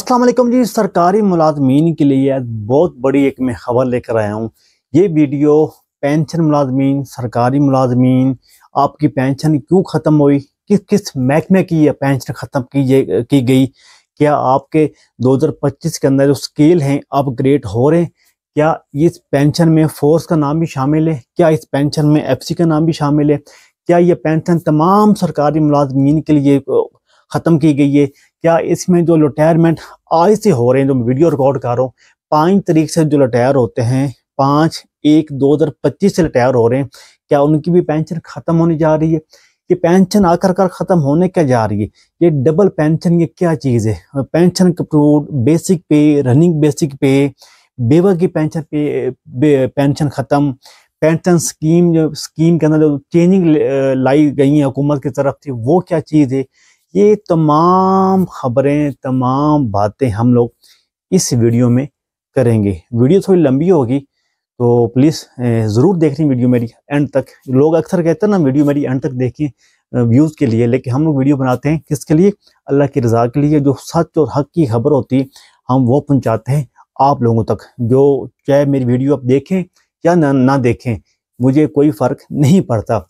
अस्सलाम वालेकुम जी। सरकारी मुलाजमीन के लिए बहुत बड़ी एक मैं खबर लेकर आया हूँ। ये वीडियो पेंशन मुलाजमीन, सरकारी मुलाजमीन, आपकी पेंशन क्यों ख़त्म हुई, किस किस महकमे की ये पेंशन ख़त्म की गई, क्या आपके 2025 के अंदर जो स्केल हैं अपग्रेड हो रहे हैं, क्या इस पेंशन में फोर्स का नाम भी शामिल है, क्या इस पेंशन में एफसी का नाम भी शामिल है, क्या ये पेंशन तमाम सरकारी मुलाजमीन के लिए ख़त्म की गई है, क्या इसमें जो रिटायरमेंट आज से हो रहे हैं, जो मैं वीडियो रिकॉर्ड कर रहा हूँ 5 तारीख से जो रिटायर होते हैं, 5/1/2025 से रिटायर हो रहे हैं, क्या उनकी भी पेंशन ख़त्म होने जा रही है? ये पेंशन आखिरकार ख़त्म होने क्या जा रही है? ये डबल पेंशन ये क्या चीज़ है? पेंशन कपूर, बेसिक पे, रनिंग बेसिक पे, बेवा की पेंशन पे पेंशन ख़त्म, पेंशन स्कीम के अंदर जो चेंजिंग लाई गई है हुकूमत की तरफ से, वो क्या चीज़ है? ये तमाम खबरें, तमाम बातें हम लोग इस वीडियो में करेंगे। वीडियो थोड़ी लंबी होगी तो प्लीज़ ज़रूर देखनी वीडियो मेरी एंड तक। लोग अक्सर कहते हैं ना वीडियो मेरी एंड तक देखें व्यूज़ के लिए, लेकिन हम लोग वीडियो बनाते हैं किसके लिए? अल्लाह की रज़ा के लिए। जो सच और हक की खबर होती है हम वो पहुँचाते हैं आप लोगों तक। जो चाहे मेरी वीडियो आप देखें या ना देखें, मुझे कोई फ़र्क नहीं पड़ता।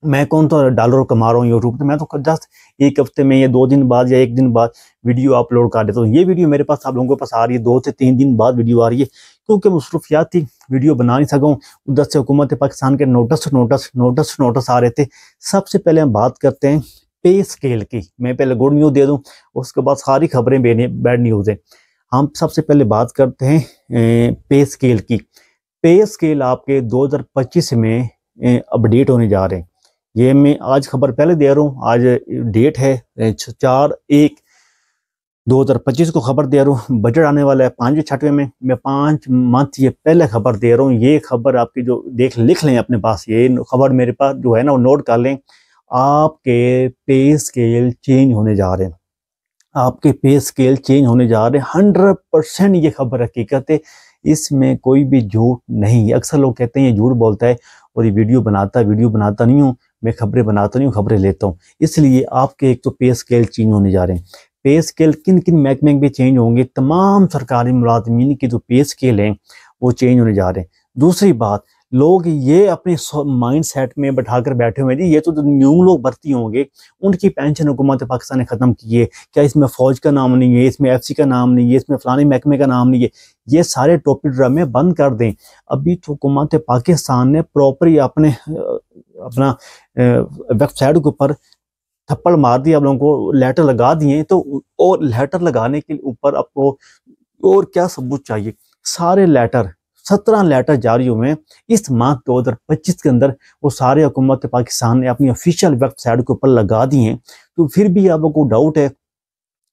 मैं कौन तो डॉलर कमा रहा हूँ यूट्यूब पे, मैं तो जस्ट एक हफ्ते में या 2 दिन बाद या 1 दिन बाद वीडियो अपलोड कर देता हूँ। ये वीडियो मेरे पास आप लोगों के पास आ रही है 2 से 3 दिन बाद वीडियो आ रही है, क्योंकि मसरूफियात थी, वीडियो बना नहीं सका हूँ। उधर से हुकूमत पाकिस्तान के नोटिस आ रहे थे। सबसे पहले हम बात करते हैं पे स्केल की। मैं पहले गुड न्यूज़ दे दूँ, उसके बाद सारी खबरें बैड न्यूज़ है। हम सबसे पहले बात करते हैं पे स्केल की। पे स्केल आपके 2025 में अपडेट होने जा रहे हैं। ये मैं आज खबर पहले दे रहा हूँ, आज डेट है 4/1/2025 को खबर दे रहा हूँ। बजट आने वाला है 5वें में, मैं 5 मंथ ये पहले खबर दे रहा हूँ। ये खबर आपकी जो लिख लें अपने पास, ये खबर मेरे पास जो है ना वो नोट कर लें। आपके पे स्केल चेंज होने जा रहे हैं, आपके पे स्केल चेंज होने जा रहे हैं। 100% ये खबर हकीकत है, इसमें कोई भी झूठ नहीं है। अक्सर लोग कहते हैं ये झूठ बोलता है और ये वीडियो बनाता नहीं हूँ, मैं खबरें बनाता नहीं हूँ, खबरें लेता हूँ। इसलिए आपके एक तो पे स्केल चेंज होने जा रहे हैं। पे स्केल किन किन महकमे में चेंज होंगे? तमाम सरकारी मुलाजमीन के जो पे स्केल हैं वो चेंज होने जा रहे हैं। दूसरी बात, लोग ये अपने माइंड सेट में बैठाकर बैठे हुए हैं, ये तो न्यू लोग भर्ती होंगे उनकी पेंशन हुकूमत पाकिस्तान ने ख़त्म की है, क्या इसमें फ़ौज का नाम नहीं है, इसमें एफसी का नाम नहीं है, इसमें फ़लानी महकमे का नाम नहीं है? ये सारे टोपी ड्रामे बंद कर दें। अभी तो हुकूमत पाकिस्तान ने प्रॉपर अपना वेबसाइट के ऊपर थप्पड़ मार दिया, आप लोगों को लेटर लगा दिए। तो और लेटर लगाने के ऊपर आपको और क्या सबूत चाहिए? सारे लेटर 17 लेटर जारी हुए हैं इस माह 2025 के अंदर, वो सारे हुकूमत पाकिस्तान ने अपनी ऑफिशियल वेबसाइट के ऊपर लगा दिए हैं। तो फिर भी आप लोगों को डाउट है,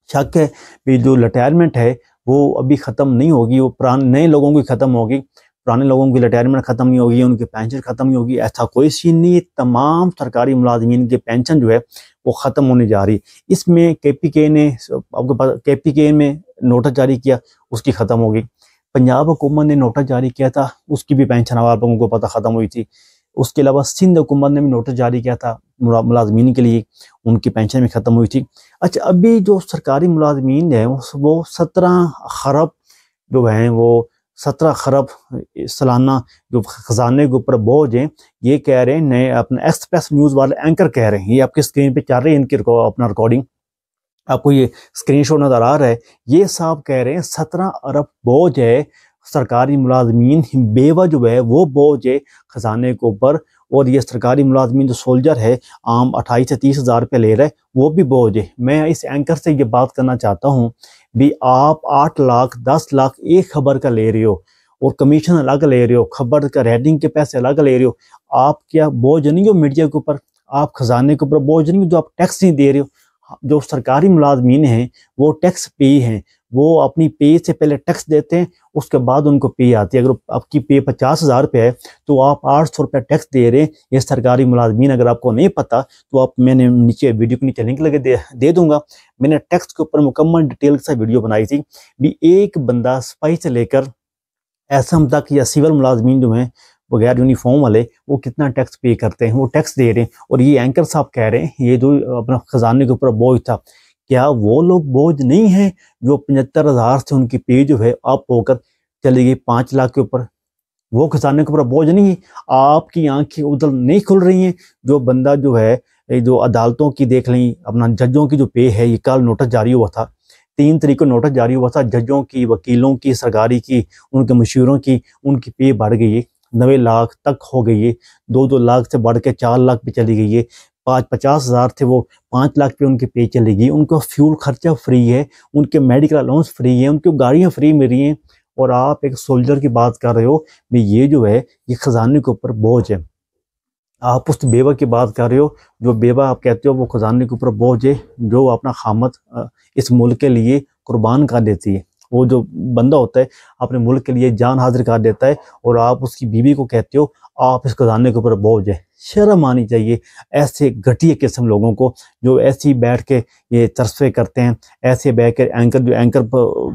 शक है कि जो रिटायरमेंट है वो अभी ख़त्म नहीं होगी, वो पुराने नए लोगों की ख़त्म होगी, पुराने लोगों की रिटायरमेंट ख़त्म नहीं होगी, उनकी पेंशन ख़त्म नहीं होगी। ऐसा कोई सीन नहीं है। तमाम सरकारी मुलाजमीन की पेंशन जो है वो ख़त्म होने जा रही है। इसमें KPK ने आपके पास KPK में नोटिस जारी किया, उसकी ख़त्म होगी। पंजाब हुकूमत ने नोटिस जारी किया था, उसकी भी पेंशन आप लोगों को पता ख़त्म हुई थी। उसके अलावा सिंध हुकूमत ने भी नोटिस जारी किया था मुलाजमीन के लिए, उनकी पेंशन भी ख़त्म हुई थी। अच्छा, अभी जो सरकारी मुलाजमीन है वो 17 खरब जो हैं, वो 17 खरब सालाना जो ख़जाने के ऊपर बोझ हैं, ये कह रहे हैं नए अपने एक्सप्रेस न्यूज़ वाले एंकर कह रहे हैं। ये आपकी स्क्रीन पे चल रही है इनकी अपना रिकॉर्डिंग, आपको ये स्क्रीनशॉट नज़र आ रहा है। ये साहब कह रहे हैं 17 अरब बोझ है सरकारी मुलाजमीन, बेवा जो है वो बोझ है ख़जाने के ऊपर। और ये सरकारी मुलाजमीन जो सोल्जर है आम 28 से 30 हज़ार रुपये ले रहा है, वो भी बोझ है। मैं इस एंकर से ये बात करना चाहता हूँ भी, आप 8 लाख 10 लाख एक खबर का ले रहे हो और कमीशन अलग ले रहे हो, खबर का रेटिंग के पैसे अलग ले रहे हो। आप क्या बोझ नहीं हो मीडिया के ऊपर? आप खजाने के ऊपर बोझ नहीं हो जो आप टैक्स नहीं दे रहे हो? जो सरकारी मुलाजमीन हैं वो टैक्स पे हैं, वो अपनी पे से पहले टैक्स देते हैं, उसके बाद उनको पे आती है। अगर आपकी पे 50 हज़ार रुपये है तो आप 800 रुपये टैक्स दे रहे हैं। ये सरकारी मुलाजमीन, अगर आपको नहीं पता तो आप, मैंने नीचे वीडियो के नीचे लिंक लगे दे दूंगा। मैंने टैक्स के ऊपर मुकम्मल डिटेल के साथ वीडियो बनाई थी भी, एक बंदा सिपाही से लेकर एसएम तक या सिविल मुलाजमीन जो हैं बगैर यूनिफॉर्म वाले, वो कितना टैक्स पे करते हैं, वो टैक्स दे रहे हैं। और ये एंकर साहब कह रहे हैं ये जो अपना खजाने के ऊपर बोझ था, क्या वो लोग बोझ नहीं हैं जो 75,000 से उनकी पे जो है अप होकर चली गई 5 लाख के ऊपर? वो खजाने के ऊपर बोझ नहीं है? आपकी आंखें उधर नहीं खुल रही हैं? जो बंदा जो है, ये जो अदालतों की देख लें, अपना जजों की जो पे है, ये कल नोटिस जारी हुआ था, 3 तारीख को नोटिस जारी हुआ था, जजों की, वकीलों की, सरकारी की, उनके मशहूरों की, उनकी पे बढ़ गई है, 90 लाख तक हो गई है, 2-2 लाख से बढ़ के 4 लाख पे चली गई है, 50,000 थे वो 5 लाख पे उनकी पे चली गई, उनका फ्यूल खर्चा फ्री है, उनके मेडिकल अलाउंस फ्री है, उनको गाड़ियाँ फ्री मिल रही हैं, और आप एक सोल्जर की बात कर रहे हो भी ये जो है ये खजाने के ऊपर बोझ है। आप उस बेवा की बात कर रहे हो, जो बेवा आप कहते हो वो खजाने के ऊपर बोझ है, जो अपना खामत इस मुल्क के लिए कुर्बान कर देती है। वो जो बंदा होता है अपने मुल्क के लिए जान हाजिर कर देता है, और आप उसकी बीवी को कहते हो आप इस खजाने के ऊपर बोझ है। शर्म आनी चाहिए ऐसे घटिया किस्म लोगों को, जो ऐसी बैठ के ये तरसवे करते हैं, ऐसे बैठ के एंकर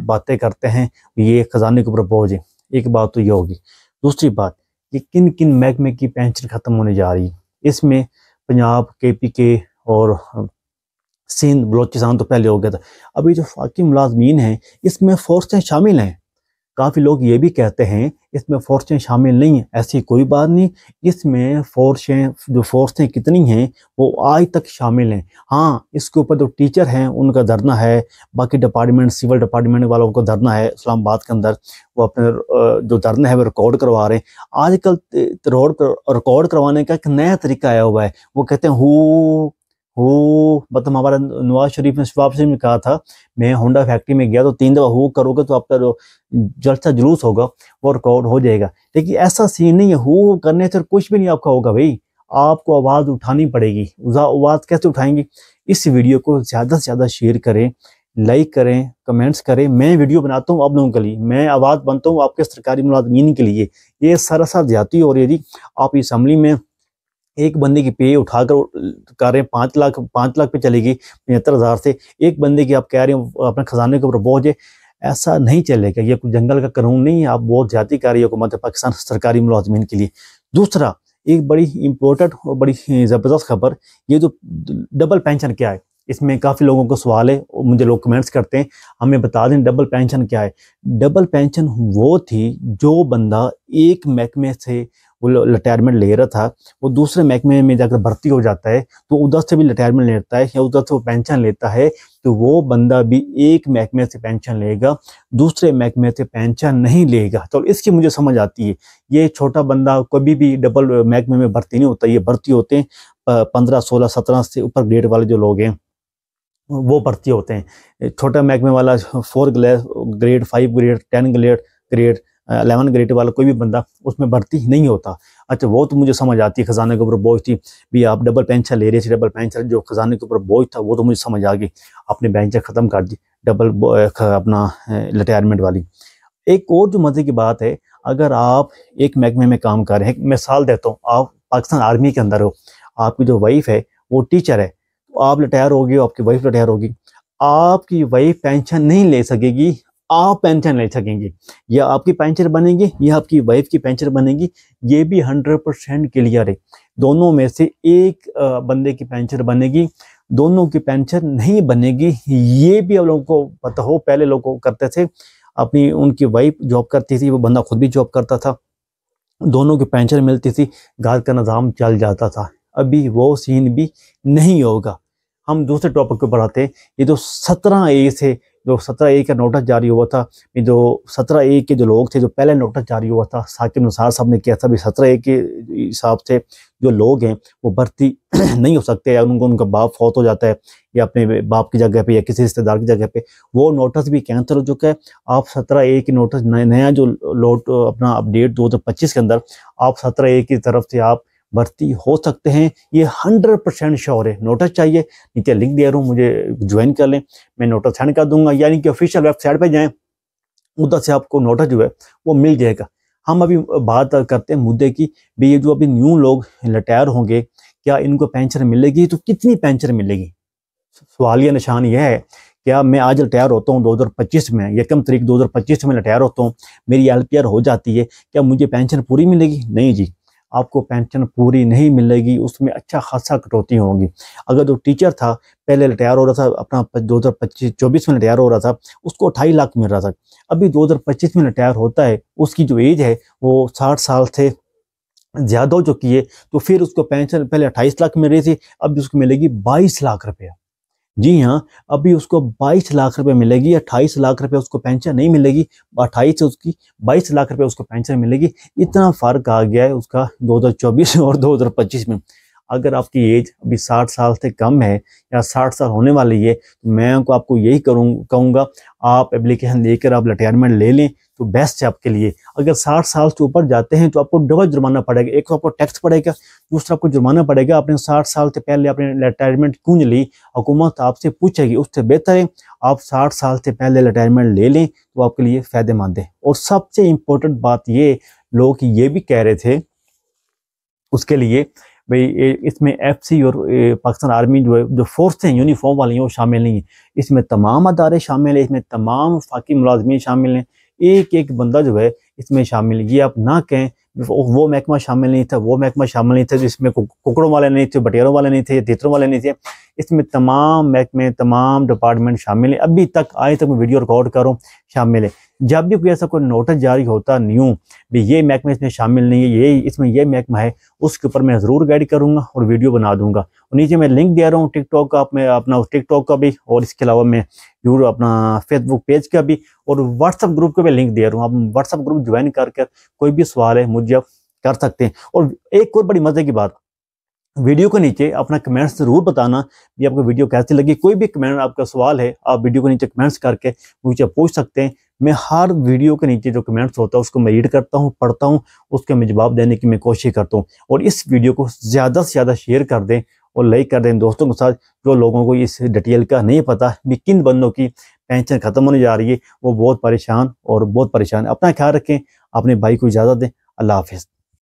बातें करते हैं ये खजाने के ऊपर बोझ है। एक बात तो ये होगी। दूसरी बात, कि किन किन महकमे की पेंशन खत्म होने जा रही है। इसमें पंजाब, KPK और सिंध, बलोचिस्तान तो पहले हो गया था। अभी जो फाकी मुलाजमीन हैं इसमें फोर्सें शामिल हैं। काफ़ी लोग ये भी कहते हैं इसमें फोर्सें शामिल नहीं हैं। ऐसी कोई बात नहीं, इसमें फोर्सें कितनी हैं वो आज तक शामिल हैं। हाँ, इसके ऊपर जो टीचर हैं उनका धरना है, बाकी डिपार्टमेंट, सिविल डिपार्टमेंट वालों को धरना है इस्लामाबाद के अंदर, वो अपने जो धरना है वो रिकॉर्ड करवा रहे हैं। आजकल रिकॉर्ड करवाने का एक नया तरीका आया हुआ है। वो कहते हैं हो, मतलब हमारा नवाज शरीफ ने, शहबाज शरीफ ने कहा था, मैं होंडा फैक्ट्री में गया तो 3 दफ़ा हो करोगे तो आपका जो जलसा जुलूस होगा वो रिकॉर्ड हो जाएगा। लेकिन ऐसा सीन नहीं है, हो करने से कुछ भी नहीं आपका होगा भाई, आपको आवाज़ उठानी पड़ेगी। आवाज़ कैसे उठाएंगे? इस वीडियो को ज़्यादा से ज़्यादा शेयर करें, लाइक करें, कमेंट्स करें। मैं वीडियो बनाता हूँ आप लोगों के लिए, मैं आवाज़ बनता हूँ आपके सरकारी मुलाजमीन के लिए। ये सरासर ज्यादती हो रही है जी। आप असम्बली में एक बंदे की पे उठाकर कर रहे हैं 5 लाख पे चलेगी 75,000 से, एक बंदे की आप कह रहे हो अपने खजाने के ऊपर बोझ है। ऐसा नहीं चलेगा, ये कोई जंगल का कानून नहीं है। आप बहुत ज्यादा कर रही है हुकूमत पाकिस्तान सरकारी मुलाजमीन के लिए। दूसरा, एक बड़ी इंपॉर्टेंट और बड़ी ज़बरदस्त खबर, ये जो डबल पेंशन क्या है, इसमें काफ़ी लोगों को सवाल है, मुझे लोग कमेंट्स करते हैं, हमें बता दें डबल पेंशन क्या है। डबल पेंशन वो थी जो बंदा एक महकमे से वो रिटायरमेंट ले रहा था, वो दूसरे महकमे में जाकर भर्ती हो जाता है तो उधर से भी रिटायरमेंट लेता है या उधर से वो पेंशन लेता है, तो वो बंदा भी एक महकमे से पेंशन लेगा, दूसरे महकमे से पेंशन नहीं लेगा। तो इसकी मुझे समझ आती है। ये छोटा बंदा कभी भी डबल महकमे में भर्ती नहीं होता, ये भर्ती होते हैं 15, 16, 17 से ऊपर ग्रेड वाले जो लोग हैं वो भर्ती होते हैं। छोटा महकमे वाला 4 ग्रेड, 5 ग्रेड, 10 ग्रेड, 11 ग्रेड वाला कोई भी बंदा उसमें भर्ती नहीं होता। अच्छा, वो तो मुझे समझ आती है, खजाने के ऊपर बोझ थी भी, आप डबल पेंशन ले रहे थे, डबल पेंशन जो खजाने के ऊपर बोझ था वो तो मुझे समझ आ गई, अपने पेंशन ख़त्म कर दी, डबल अपना रिटायरमेंट वाली। एक और जो मज़े की बात है, अगर आप एक महकमे में काम कर रहे हैं, मिसाल देता हूँ, आप पाकिस्तान आर्मी के अंदर हो, आपकी जो वाइफ है वो टीचर है, तो आप रिटायर होगी, आपकी वाइफ रिटायर होगी, आपकी वाइफ पेंशन नहीं ले सकेगी, आप पेंशन ले सकेंगे। या आपकी पेंशन बनेगी या आपकी वाइफ की पेंशन बनेगी, ये भी 100% क्लियर है। दोनों में से एक बंदे की पेंशन बनेगी, दोनों की पेंशन नहीं बनेगी, ये भी आप लोगों को पता हो। पहले लोग करते थे, अपनी उनकी वाइफ जॉब करती थी, वो बंदा खुद भी जॉब करता था, दोनों की पेंशन मिलती थी, घर का निज़ाम चल जाता था। अभी वो सीन भी नहीं होगा। हम दूसरे टॉपिक के ऊपर आते हैं। ये जो 17A से, जो 17A का नोटिस जारी हुआ था, ये जो 17A के जो लोग थे, जो पहले नोटिस जारी हुआ था, साकिब निसार साहब ने किया था भी 17A के हिसाब से जो लोग हैं वो भर्ती नहीं हो सकते, या उनका बाप फौत हो जाता है या अपने बाप की जगह पे या किसी रिश्तेदार की जगह पे, वो नोटिस भी कैंसिल हो चुका है। आप 17A की नोटिस नया जो लोट अपना अपडेट 2025 के अंदर, आप 17A की तरफ से आप भर्ती हो सकते हैं, ये 100% श्योर है। नोटिस चाहिए, नीचे लिंक दे रहा हूँ, मुझे ज्वाइन कर लें, मैं नोटिस सेंड कर दूंगा, यानी कि ऑफिशियल वेबसाइट पे जाएं, उधर से आपको नोटिस जो है वो मिल जाएगा। हम अभी बात करते हैं मुद्दे की, भी ये जो अभी न्यू लोग रिटायर होंगे, क्या इनको पेंशन मिलेगी, तो कितनी पेंशन मिलेगी? सवालिया निशान यह है, क्या मैं आज रिटायर होता हूँ 2025 में, 1 तारीख 2025 में रिटायर होता हूँ, मेरी LPR हो जाती है, क्या मुझे पेंशन पूरी मिलेगी? नहीं जी, आपको पेंशन पूरी नहीं मिलेगी, उसमें अच्छा खासा कटौती होगी। अगर जो टीचर था पहले रिटायर हो रहा था, अपना 2025-24 में रिटायर हो रहा था, उसको 2.5 लाख मिल रहा था। अभी 2025 में रिटायर होता है, उसकी जो एज है वो 60 साल से ज़्यादा हो चुकी है, तो फिर उसको पेंशन पहले 28 लाख मिल रही थी, अब उसको मिलेगी 22 लाख रुपया। जी हाँ, अभी उसको 22 लाख रुपए मिलेगी, 28 लाख रुपए उसको पेंशन नहीं मिलेगी, 28 से उसकी 22 लाख रुपए उसको पेंशन मिलेगी। इतना फ़र्क आ गया है उसका 2024 और 2025 में। अगर आपकी एज अभी 60 साल से कम है या 60 साल होने वाली है, तो मैं आपको यही कहूँगा, आप एप्लीकेशन लेकर आप रिटायरमेंट ले लें तो बेस्ट है आपके लिए। अगर 60 साल से ऊपर जाते हैं तो आपको डबल जुर्माना पड़ेगा, एक तो आपको टैक्स पड़ेगा, दूसरा आपको जुर्माना पड़ेगा। आपने 60 साल से पहले आपने रिटायरमेंट क्यों नहीं ली, हुकूमत आपसे पूछेगी। उससे बेहतर है आप 60 साल से पहले रिटायरमेंट ले लें, तो आपके लिए फ़ायदेमंद है। और सबसे इम्पोर्टेंट बात ये, लोग ये भी कह रहे थे उसके लिए भाई इसमें एफसी और पाकिस्तान आर्मी जो है, जो फोर्स हैं यूनिफॉर्म वाली हैं, वो शामिल नहीं है। इसमें तमाम अदारे शामिल हैं, इसमें तमाम वफाकी मुलाजमीन शामिल हैं, एक एक बंदा जो है इसमें शामिल है। ये आप ना कहें वो महकमा शामिल नहीं था, वो महकमा शामिल नहीं था, जिसमें कुकड़ों वाले नहीं थे, बटेरों वाले नहीं थे, तीतरों वाले नहीं थे। इसमें तमाम महकमे, तमाम डिपार्टमेंट शामिल है। अभी तक आज तक मैं वीडियो रिकॉर्ड कर रहा हूँ, शामिल है। जब भी कोई ऐसा कोई नोटिस जारी होता न्यू भी ये महकमा इसमें शामिल नहीं है, ये इसमें ये महकमा है, उसके ऊपर मैं ज़रूर गाइड करूँगा और वीडियो बना दूंगा। और नीचे मैं लिंक दे रहा हूँ टिकटॉक का, मैं अपना टिकटॉक का भी, और इसके अलावा मैं जरूर अपना फेसबुक पेज का भी और व्हाट्सअप ग्रुप का भी लिंक दे रहा हूँ। आप व्हाट्सअप ग्रुप ज्वाइन कर कोई भी सवाल है मुझे आप कर सकते हैं। और एक और बड़ी मजे की बात, वीडियो के नीचे अपना कमेंट्स जरूर बताना कि आपको वीडियो कैसी लगी। कोई भी कमेंट, आपका सवाल है, आप वीडियो के नीचे कमेंट्स करके मुझे पूछ सकते हैं। मैं हर वीडियो के नीचे जो कमेंट्स होता है उसको मैं रीड करता हूँ, पढ़ता हूँ, उसके मैं जवाब देने की मैं कोशिश करता हूँ। और इस वीडियो को ज़्यादा से ज़्यादा शेयर कर दें और लाइक कर दें दोस्तों के साथ, जो लोगों को इस डिटेल का नहीं पता भी किन बंदों की पेंशन खत्म होने जा रही है, वो बहुत परेशान और बहुत परेशान। अपना ख्याल रखें, अपने भाई को इजाज़त दें। अल्लाह हाफिज़।